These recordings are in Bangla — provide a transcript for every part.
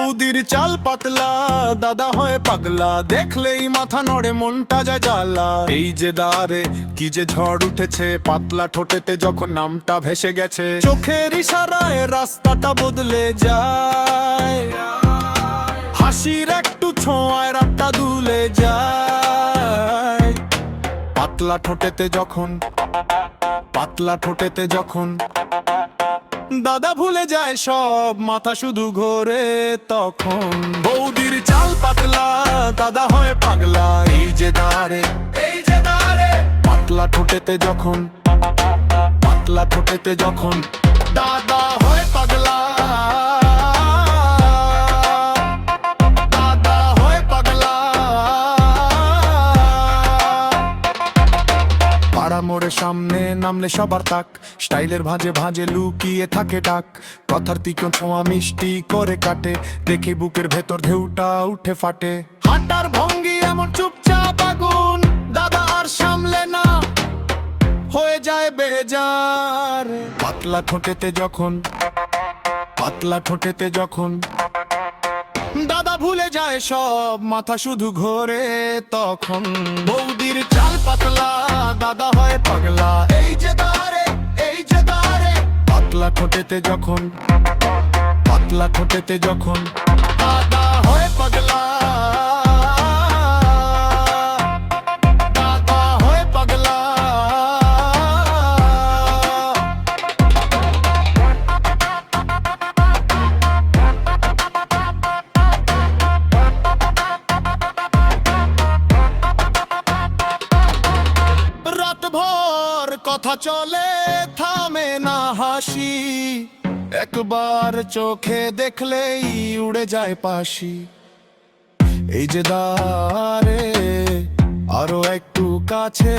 বৌদির চাল পাতলা, দাদা হয় পাগলা, দেখলেই মাথা নড়ে মনটা যায় জ্বালা। এই যে দাঁড়ে কি যে ঝড় উঠেছে, পাতলা ঠোঁটেতে যখন নামটা ভেসে গেছে, চোখের ইশারায় রাস্তাটা বদলে যায়, হাসির একটু ছোঁয়ায় রাতটা দুলে যায়। পাতলা ঠোঁটেতে যখন, পাতলা ঠোঁটেতে যখন দাদা ভুলে যায় সব, মাথা শুধু ঘোরে তখন। বৌদির চাল পাতলা, দাদা হয় পাগলা, এই যে দাঁড়ে, এই যে দাঁড়ে, পাতলা ঠোঁটেতে যখন, পাতলা ঠোঁটেতে যখন দাদা হয় পাগলা, দাদা হয় পাগলা। পাড়া মোড়ের সামনে নামলে সবার তাক, স্টাইলের ভাঁজে ভাঁজে লুকিয়ে থাকে ডাক, কথার তীক্ষ্ণ ছোঁয়া মিষ্টি করে কাটে, দেখে বুকের ভেতর ঢেউটা উঠে ফাটে। হাঁটার ভঙ্গি এমন চুপচাপ আগুন, দাদা আর সামলে না, হয়ে যায় বেজার। পাতলা ঠোঁটেতে যখন, পাতলা ঠোঁটেতে যখন দাদা ভুলে যায় সব, মাথা শুধু ঘোরে তখন। বৌদির চাল পাতলা, দাদা হয় পাগলা, এই যে দাঁড়ে, এই যে দাঁড়ে, পাতলা ঠোঁটেতে যখন, পাতলা ঠোঁটেতে যখন দাদা হয় পাগলা, দাদা হয় পাগলা। রাতভর কথা চলে, থামে না হাসি, একবার চোখে দেখলেই উড়ে যায় পাশি। এই যে দাঁড়ে আরো একটু কাছে,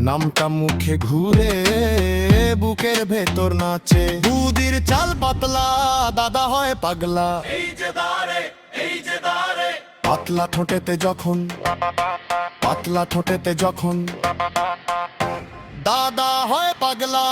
নামটা মুখে ঘুরে বুকের ভেতর নাচে। বুদির চাল পাতলা, দাদা হয় পাগলা, এই যে দাঁড়ে, এই যে দাঁড়ে, পাতলা ঠোঁটেতে যখন, পাতলা ঠোঁটেতে যখন দাদা হয় পাগলা।